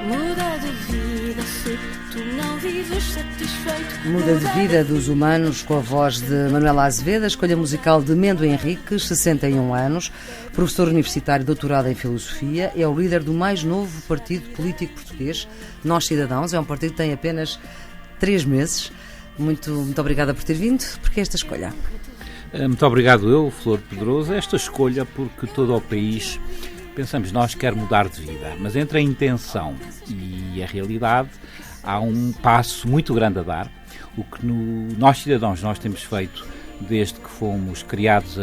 Muda de vida se tu não vives satisfeito. Muda de vida dos humanos, com a voz de Manuela Azevedo, a escolha musical de Mendo Henriques, 61 anos, professor universitário doutorado em Filosofia, é o líder do mais novo partido político português, Nós Cidadãos. É um partido que tem apenas 3 meses. Muito obrigada por ter vindo. Porque esta escolha? Muito obrigado eu, Flor Pedroso. Esta escolha porque todo o país, pensamos nós, quer mudar de vida, mas entre a intenção e a realidade há um passo muito grande a dar. O que Nós Cidadãos nós temos feito desde que fomos criados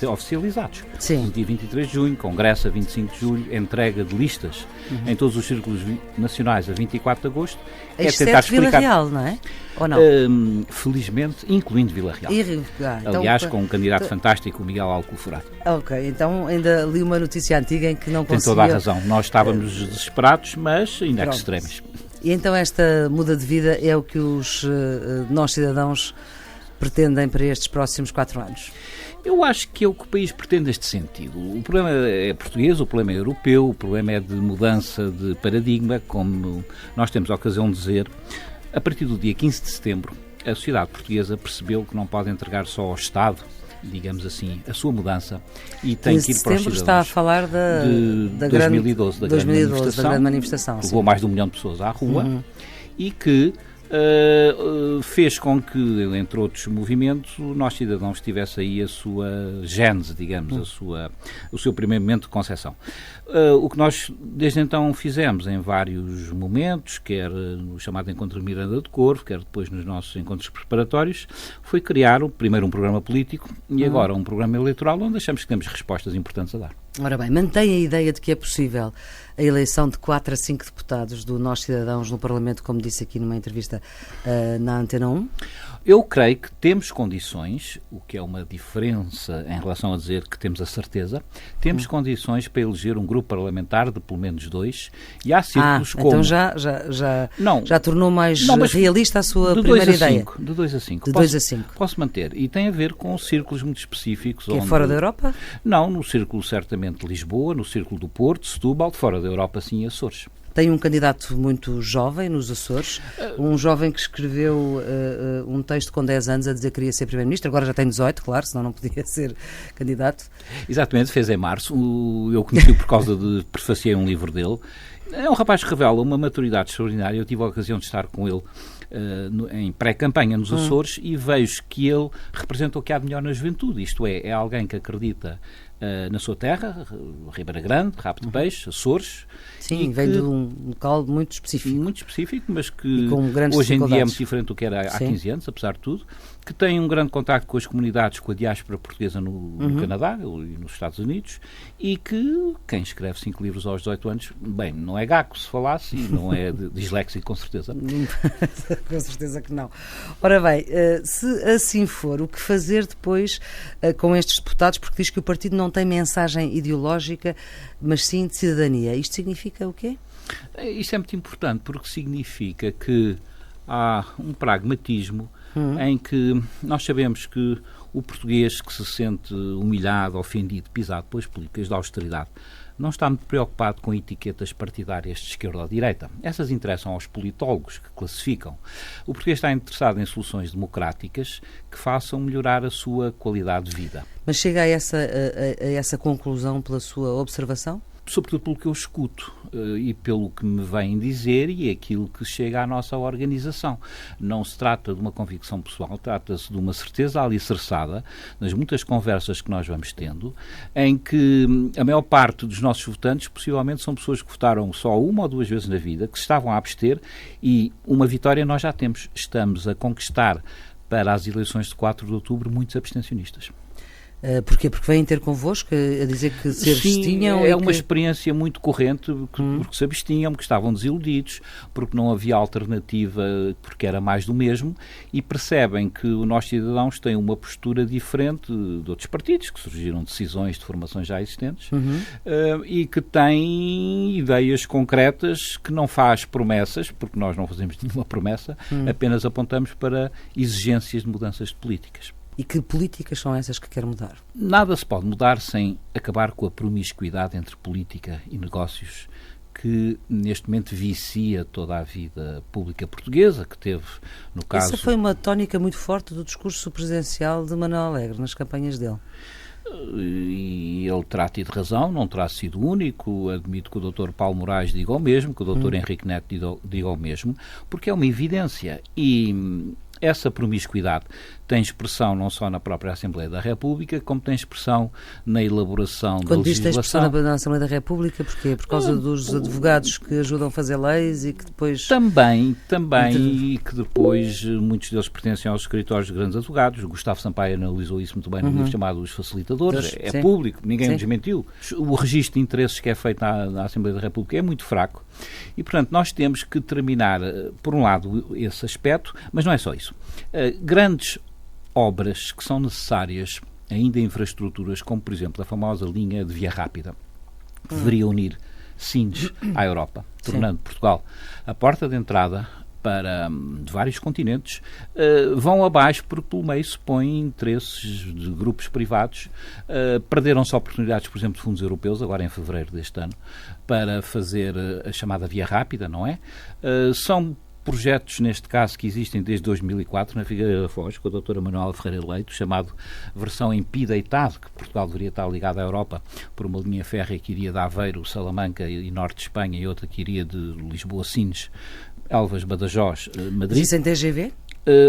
oficializados. Sim. No dia 23 de junho, congresso a 25 de julho, entrega de listas em todos os círculos nacionais a 24 de agosto. É tentar explicar. Vila Real, não é? Ou não? Felizmente, incluindo Vila Real. Então, aliás, com um candidato fantástico, o Miguel Alcoforado. Ok, então ainda li uma notícia antiga em que não conseguia... Tem toda a razão. Nós estávamos desesperados, mas in extremis. E então esta muda de vida é o que os Nós Cidadãos pretendem para estes próximos 4 anos? Eu acho que é o que o país pretende neste sentido. O problema é português, o problema é europeu, o problema é de mudança de paradigma, como nós temos a ocasião de dizer. A partir do dia 15 de setembro, a sociedade portuguesa percebeu que não pode entregar só ao Estado, digamos assim, a sua mudança e tem que ir para os cidadãos. Está a falar da 2012, da grande manifestação, sim. Levou mais de 1 milhão de pessoas à rua e que fez com que, entre outros movimentos, o Nós Cidadãos tivesse aí a sua gênese, digamos, o seu primeiro momento de concepção. O que nós, desde então, fizemos em vários momentos, quer no chamado Encontro de Miranda de Corvo, quer depois nos nossos encontros preparatórios, foi criar primeiro um programa político e agora um programa eleitoral onde achamos que temos respostas importantes a dar. Ora bem, mantém a ideia de que é possível a eleição de 4 a 5 deputados do Nós Cidadãos no Parlamento, como disse aqui numa entrevista na Antena 1? Eu creio que temos condições, o que é uma diferença em relação a dizer que temos a certeza, temos condições para eleger um grupo parlamentar de pelo menos 2 e há círculos como... Então já tornou mais realista a sua primeira ideia? De 2 a 5. De 2 a 5. Posso manter. E tem a ver com círculos muito específicos. Que é fora da Europa? Não, no círculo certamente de Lisboa, no círculo do Porto, Setúbal, fora da Europa sim, Açores. Tem um candidato muito jovem nos Açores, um jovem que escreveu um texto com 10 anos a dizer que queria ser Primeiro-Ministro, agora já tem 18, claro, senão não podia ser candidato. Exatamente, fez em março, eu conheci-o por causa de prefaciei um livro dele. É um rapaz que revela uma maturidade extraordinária. Eu tive a ocasião de estar com ele em pré-campanha nos Açores e vejo que ele representa o que há de melhor na juventude, isto é alguém que acredita na sua terra, Ribeira Grande, Rabo de Peixe, Açores. Sim, vem de um local muito específico. Muito específico, mas que hoje em dia é muito diferente do que era há 15 anos, apesar de tudo, que tem um grande contacto com as comunidades, com a diáspora portuguesa no Canadá e nos Estados Unidos, e que quem escreve 5 livros aos 18 anos, bem, não é gago se falasse, e não é disléxico com certeza. Com certeza que não. Ora bem, se assim for, o que fazer depois com estes deputados, porque diz que o partido não tem mensagem ideológica, mas sim de cidadania. Isto significa o quê? Isto é muito importante, porque significa que há um pragmatismo em que nós sabemos que o português que se sente humilhado, ofendido, pisado pelas políticas de austeridade, não está muito preocupado com etiquetas partidárias de esquerda ou direita. Essas interessam aos politólogos que classificam. O português está interessado em soluções democráticas que façam melhorar a sua qualidade de vida. Mas chega a essa conclusão pela sua observação? Sobretudo pelo que eu escuto e pelo que me vêm dizer e aquilo que chega à nossa organização. Não se trata de uma convicção pessoal, trata-se de uma certeza alicerçada nas muitas conversas que nós vamos tendo, em que a maior parte dos nossos votantes possivelmente são pessoas que votaram só 1 ou 2 vezes na vida, que se estavam a abster e uma vitória nós já temos. Estamos a conquistar para as eleições de 4 de outubro muitos abstencionistas. Porquê? Porque vêm ter convosco a dizer que se abstinham? É uma experiência muito corrente, porque se abstinham, porque estavam desiludidos, porque não havia alternativa, porque era mais do mesmo, e percebem que o Nós Cidadãos tem uma postura diferente de outros partidos, que surgiram de decisões de formações já existentes, e que têm ideias concretas, que não faz promessas, porque nós não fazemos nenhuma promessa, apenas apontamos para exigências de mudanças de políticas. E que políticas são essas que quer mudar? Nada se pode mudar sem acabar com a promiscuidade entre política e negócios que neste momento vicia toda a vida pública portuguesa, que teve, no caso... Essa foi uma tónica muito forte do discurso presidencial de Manuel Alegre nas campanhas dele. E ele terá tido razão, não terá sido o único. Admito que o Dr. Paulo Moraes diga o mesmo, que o Dr. Henrique Neto diga o mesmo, porque é uma evidência. E essa promiscuidade tem expressão não só na própria Assembleia da República, como tem expressão na elaboração da legislação. Quando diz que tem expressão na Assembleia da República, porquê? Por causa dos advogados que ajudam a fazer leis e que depois... Também, e que depois muitos deles pertencem aos escritórios de grandes advogados. O Gustavo Sampaio analisou isso muito bem no livro chamado Os Facilitadores. É público, ninguém o desmentiu. O registro de interesses que é feito na Assembleia da República é muito fraco e, portanto, nós temos que terminar, por um lado, esse aspecto, mas não é só isso. Grandes obras que são necessárias, ainda infraestruturas, como por exemplo a famosa linha de via rápida, que deveria unir Sines à Europa, tornando Portugal a porta de entrada de vários continentes, vão abaixo porque pelo meio se põem interesses de grupos privados. Perderam-se oportunidades, por exemplo, de fundos europeus, agora em fevereiro deste ano, para fazer a chamada via rápida, não é? São projetos, neste caso, que existem desde 2004 na Figueira da Foz, com a doutora Manuela Ferreira Leite, chamado versão em pi deitado, que Portugal deveria estar ligado à Europa por uma linha férrea que iria de Aveiro, Salamanca e norte de Espanha, e outra que iria de Lisboa, Sines, Elvas, Badajoz, Madrid. Isso em TGV?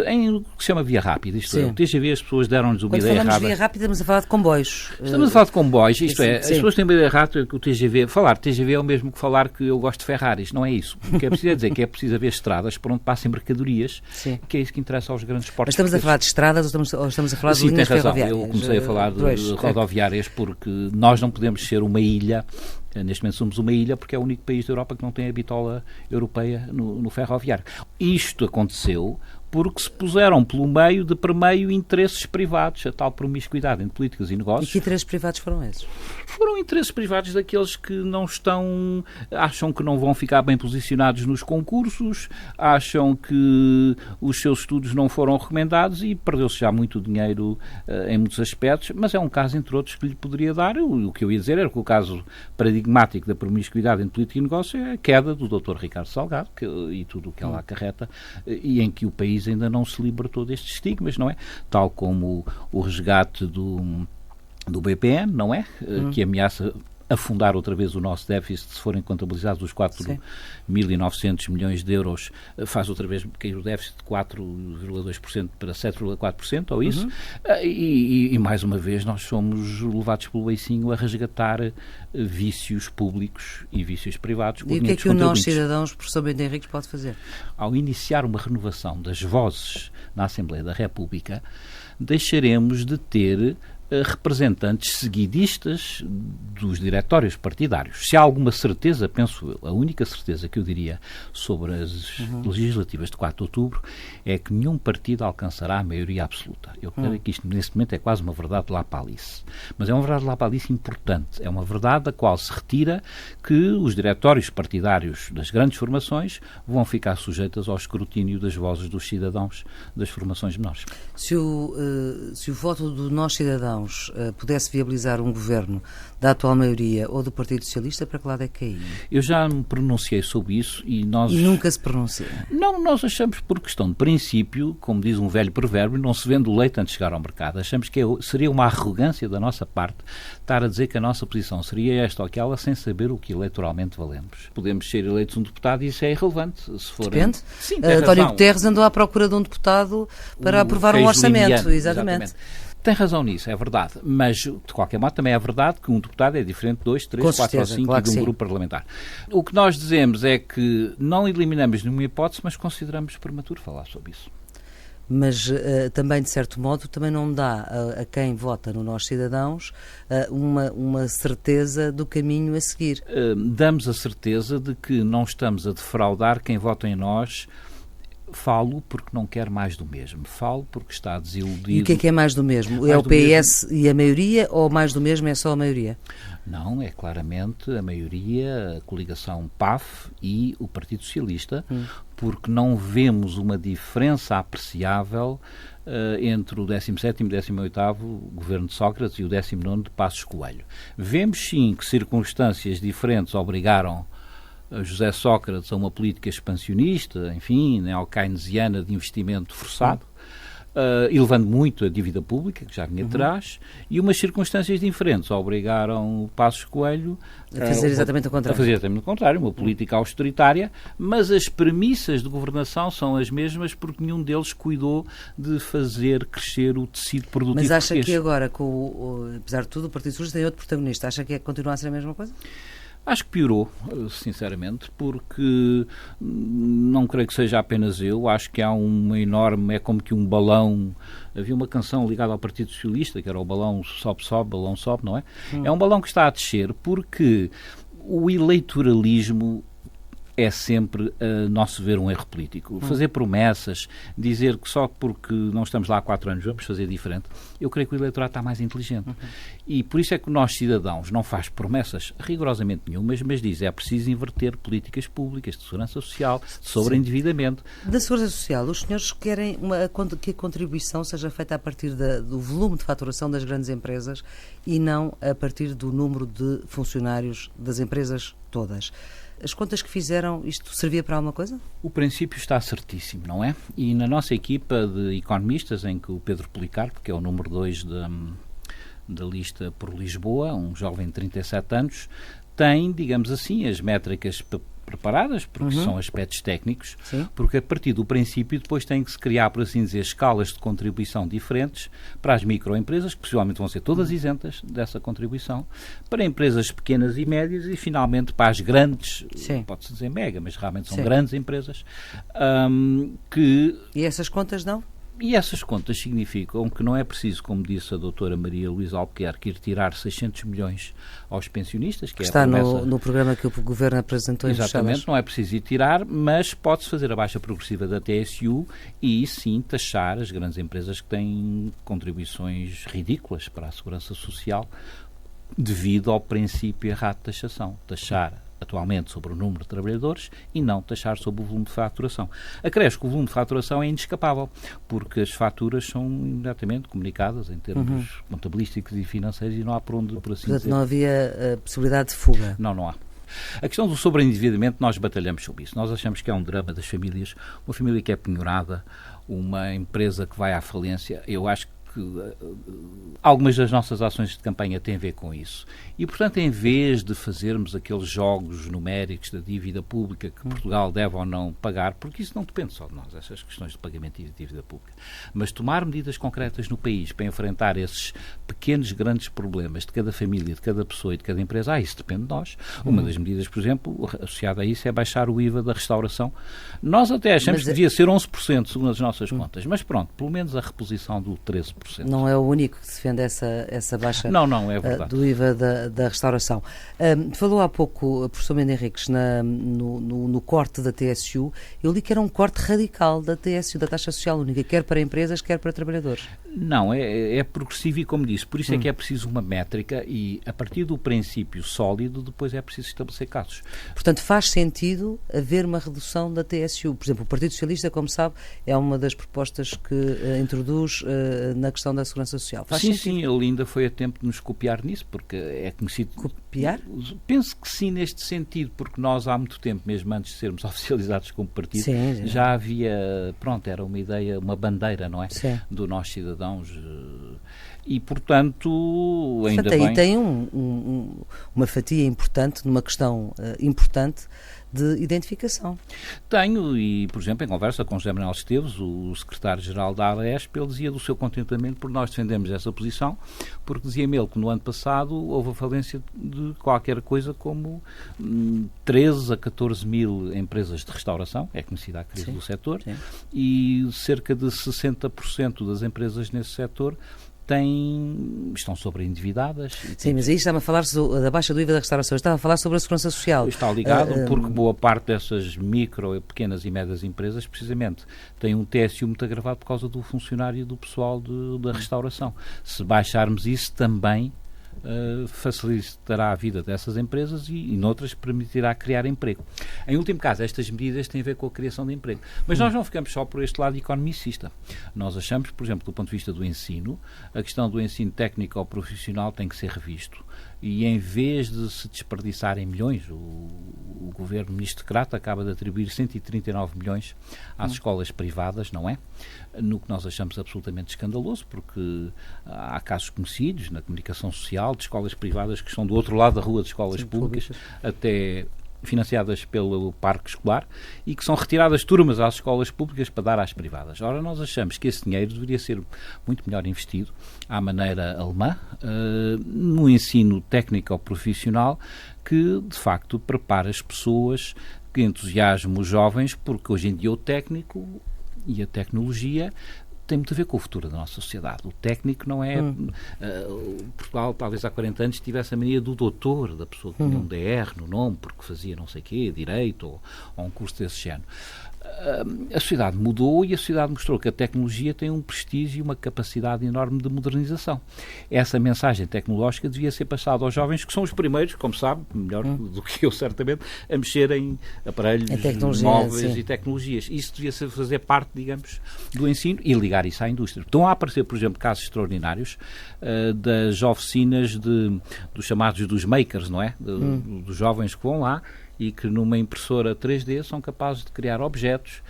Em o que se chama via rápida, isto é, o TGV, as pessoas deram-nos uma ideia errada. Quando falamos de via rápida, estamos a falar de comboios. Estamos a falar de comboios, isto é, as pessoas têm uma ideia errada que o TGV, falar de TGV é o mesmo que falar que eu gosto de Ferraris, não é isso. O que é preciso dizer que é preciso haver estradas por onde passem mercadorias, que é isso que interessa aos grandes portos. Mas estamos a falar de estradas ou estamos a falar de linhas ferroviárias? Eu comecei a falar de rodoviárias porque nós não podemos ser uma ilha. Neste momento somos uma ilha porque é o único país da Europa que não tem a bitola europeia no ferroviário. Isto aconteceu porque se puseram pelo meio de permeio interesses privados, a tal promiscuidade entre políticas e negócios. E que interesses privados foram esses? Foram interesses privados daqueles que não estão, acham que não vão ficar bem posicionados nos concursos, acham que os seus estudos não foram recomendados e perdeu-se já muito dinheiro em muitos aspectos, mas é um caso, entre outros, que lhe poderia dar. O que eu ia dizer era que o caso paradigmático da promiscuidade entre política e negócio é a queda do Dr. Ricardo Salgado e tudo o que ela acarreta, e em que o país ainda não se libertou destes estigmas, não é? Tal como o resgate do BPN, não é? Que ameaça afundar outra vez o nosso déficit, se forem contabilizados os 4.900 milhões de euros, faz outra vez cair o déficit de 4,2% para 7,4%, ou isso, e mais uma vez nós somos levados pelo beicinho a resgatar vícios públicos e vícios privados. E o que é que o nós, cidadãos, professor Bento Henriques, pode fazer? Ao iniciar uma renovação das vozes na Assembleia da República, deixaremos de ter representantes seguidistas dos diretórios partidários. Se há alguma certeza, penso eu, a única certeza que eu diria sobre as legislativas de 4 de outubro é que nenhum partido alcançará a maioria absoluta. Eu creio que isto, neste momento, é quase uma verdade de lapalice. Mas é uma verdade de lapalice importante. É uma verdade da qual se retira que os diretórios partidários das grandes formações vão ficar sujeitos ao escrutínio das vozes dos cidadãos das formações menores. Se o voto do nós, cidadãos, pudesse viabilizar um governo da atual maioria ou do Partido Socialista, para que lado é que caía? Eu já me pronunciei sobre isso e nós... E nunca se pronuncia? Não, nós achamos, por questão de princípio, como diz um velho provérbio, não se vende o leite antes de chegar ao mercado. Achamos que seria uma arrogância da nossa parte estar a dizer que a nossa posição seria esta ou aquela sem saber o que eleitoralmente valemos. Podemos ser eleitos um deputado e isso é irrelevante. Se for... Depende. Sim, António Guterres andou à procura de um deputado para aprovar um orçamento. Exatamente. Tem razão nisso, é verdade, mas de qualquer modo também é verdade que um deputado é diferente de 2, 3, 4 ou 5 claro de um grupo parlamentar. O que nós dizemos é que não eliminamos nenhuma hipótese, mas consideramos prematuro falar sobre isso. Mas também, de certo modo, também não dá a quem vota no Nós Cidadãos uma certeza do caminho a seguir. Damos a certeza de que não estamos a defraudar quem vota em nós. Falo porque não quer mais do mesmo. Falo porque está desiludido. E o que é mais do mesmo? É o PS e a maioria ou mais do mesmo é só a maioria? Não, é claramente a maioria, a coligação PAF e o Partido Socialista, porque não vemos uma diferença apreciável entre o 17º e 18º governo de Sócrates e o 19º de Passos Coelho. Vemos sim que circunstâncias diferentes obrigaram José Sócrates a uma política expansionista, enfim, neo-keynesiana de investimento forçado, elevando muito a dívida pública, que já vinha atrás, e umas circunstâncias diferentes obrigaram o Passos Coelho a fazer exatamente o contrário. A fazer exatamente o contrário, uma política austeritária, mas as premissas de governação são as mesmas porque nenhum deles cuidou de fazer crescer o tecido produtivo. Mas acha português. que agora, apesar de tudo, o Partido Socialista tem outro protagonista? Acha que continua a ser a mesma coisa? Acho que piorou, sinceramente, porque não creio que seja apenas eu, acho que há uma enorme, é como que um balão, havia uma canção ligada ao Partido Socialista, que era o balão sobe, balão sobe, não é? É um balão que está a descer porque o eleitoralismo é sempre, a nosso ver, um erro político. Fazer promessas, dizer que só porque não estamos lá há 4 anos vamos fazer diferente, eu creio que o eleitorado está mais inteligente. E por isso é que nós, cidadãos, não faz promessas rigorosamente nenhumas, mas diz é preciso inverter políticas públicas de segurança social, de sobreendividamento. Da segurança social, os senhores querem que a contribuição seja feita a partir do volume de faturação das grandes empresas e não a partir do número de funcionários das empresas todas. As contas que fizeram, isto servia para alguma coisa? O princípio está certíssimo, não é? E na nossa equipa de economistas, em que o Pedro Policarpo, que é o número 2 da lista por Lisboa, um jovem de 37 anos, tem, digamos assim, as métricas preparadas, porque são aspectos técnicos, porque a partir do princípio depois tem que se criar, por assim dizer, escalas de contribuição diferentes para as microempresas, que possivelmente vão ser todas isentas dessa contribuição, para empresas pequenas e médias e, finalmente, para as grandes, pode-se dizer mega, mas realmente são grandes empresas, E essas contas não? E essas contas significam que não é preciso, como disse a doutora Maria Luísa Albuquerque, ir tirar 600 milhões aos pensionistas, que está é a promessa... no programa que o Governo apresentou em Bruxelas. Exatamente, não é preciso ir tirar, mas pode-se fazer a baixa progressiva da TSU e, sim, taxar as grandes empresas que têm contribuições ridículas para a segurança social devido ao princípio errado de taxação. Taxar atualmente sobre o número de trabalhadores e não taxar sobre o volume de faturação. Acresce que o volume de faturação é inescapável, porque as faturas são imediatamente comunicadas em termos contabilísticos e financeiros e não há por onde, por assim Portanto, dizer. não havia possibilidade de fuga? Não há. A questão do sobreendividamento, nós batalhamos sobre isso. Nós achamos que é um drama das famílias, uma família que é penhorada, uma empresa que vai à falência. Eu acho que algumas das nossas ações de campanha têm a ver com isso. E, portanto, em vez de fazermos aqueles jogos numéricos da dívida pública que Portugal deve ou não pagar, porque isso não depende só de nós, essas questões de pagamento e de dívida pública, mas tomar medidas concretas no país para enfrentar esses pequenos, grandes problemas de cada família, de cada pessoa e de cada empresa, isso depende de nós. Uma das medidas, por exemplo, associada a isso é baixar o IVA da restauração. Nós até achamos que devia ser 11%, segundo as nossas contas, mas pronto, pelo menos a reposição do 13%. Não é o único que defende essa baixa não, é verdade. Do IVA da restauração. Falou há pouco, professor Mendes Henriques, no corte da TSU. Eu li que era um corte radical da TSU, da taxa social única, quer para empresas, quer para trabalhadores. Não, é progressivo e, como disse, por isso é que é preciso uma métrica e, a partir do princípio sólido, depois é preciso estabelecer casos. Portanto, faz sentido haver uma redução da TSU. Por exemplo, o Partido Socialista, como sabe, é uma das propostas que introduz na questão da segurança social. Faz sentido? Sim, ele ainda foi a tempo de nos copiar nisso, porque é conhecido... Copiar? Penso que sim, neste sentido, porque nós há muito tempo, mesmo antes de sermos oficializados como partido, já havia, era uma ideia, uma bandeira, não é? Do nós cidadãos. E, portanto, ainda bem... E tem uma fatia importante, numa questão importante, de identificação. Tenho, e, por exemplo, em conversa com José Manuel Esteves, o secretário-geral da ARESP, ele dizia do seu contentamento por nós defendemos essa posição, porque dizia-me ele que no ano passado houve a falência de qualquer coisa como 13 a 14 mil empresas de restauração, é conhecida a crise do setor, e cerca de 60% das empresas nesse setor estão sobreendividadas. Sim, mas aí está-me a falar da baixa do IVA da restauração, estava a falar sobre a segurança social. Está ligado porque boa parte dessas micro, pequenas e médias empresas, precisamente, têm um TSU muito agravado por causa do funcionário e do pessoal da restauração. Se baixarmos isso também facilitará a vida dessas empresas e noutras permitirá criar emprego. Em último caso, estas medidas têm a ver com a criação de emprego. Mas nós não ficamos só por este lado economicista. Nós achamos, por exemplo, do ponto de vista do ensino, a questão do ensino técnico ou profissional tem que ser revisto. e em vez de se desperdiçarem milhões, o governo ministrocrata acaba de atribuir 139 milhões às escolas privadas, não é? No que nós achamos absolutamente escandaloso, porque há casos conhecidos na comunicação social de escolas privadas que estão do outro lado da rua de escolas públicas, até financiadas pelo parque escolar, e que são retiradas turmas às escolas públicas para dar às privadas. Ora, nós achamos que esse dinheiro deveria ser muito melhor investido, à maneira alemã, no ensino técnico ou profissional, que de facto prepara as pessoas, que entusiasma os jovens, porque hoje em dia o técnico e a tecnologia tem muito a ver com o futuro da nossa sociedade. O técnico não é... Portugal, talvez há 40 anos, tivesse a mania do doutor, da pessoa que tinha um DR no nome, porque fazia não sei o quê, direito, ou um curso desse género. A sociedade mudou e a sociedade mostrou que a tecnologia tem um prestígio e uma capacidade enorme de modernização. Essa mensagem tecnológica devia ser passada aos jovens, que são os primeiros, como sabe, melhor do que eu certamente, a mexer em aparelhos móveis e tecnologias. Isso devia fazer parte, digamos, do ensino e ligar isso à indústria. Estão a aparecer, por exemplo, casos extraordinários das oficinas dos chamados dos makers, não é? Dos jovens que vão lá e que numa impressora 3D são capazes de criar objetos.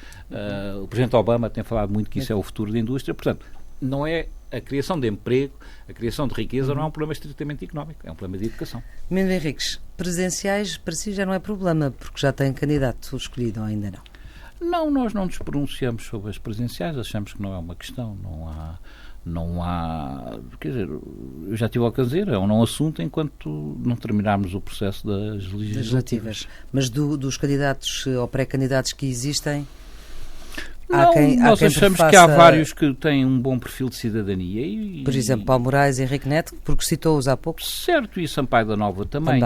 O Presidente Obama tem falado muito que isso é o futuro da indústria. Portanto, não é a criação de emprego, a criação de riqueza não é um problema estritamente económico, é um problema de educação. Mendes Henriques, presenciais para si já não é problema, porque já tem candidato escolhido ou ainda não? Não, nós não nos pronunciamos sobre as presenciais, achamos que não é uma questão, não há, quer dizer, eu já tive a dizer, é um não assunto enquanto não terminarmos o processo das legislativas. Mas dos candidatos ou pré-candidatos que existem, nós achamos que há vários que têm um bom perfil de cidadania. Por exemplo, Paulo Moraes, Henrique Neto, porque citou-os há pouco. Certo, e Sampaio da Nova também.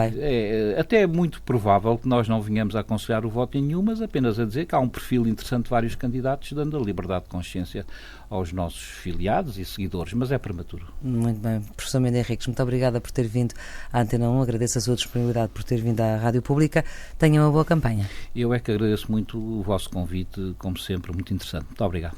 Até é muito provável que nós não venhamos a aconselhar o voto em nenhum, mas apenas a dizer que há um perfil interessante de vários candidatos, dando a liberdade de consciência aos nossos filiados e seguidores, mas é prematuro. Muito bem. Professor Mendes Henriques, muito obrigada por ter vindo à Antena 1, agradeço a sua disponibilidade por ter vindo à Rádio Pública. Tenha uma boa campanha. Eu é que agradeço muito o vosso convite, como sempre, muito interessante. Muito obrigado.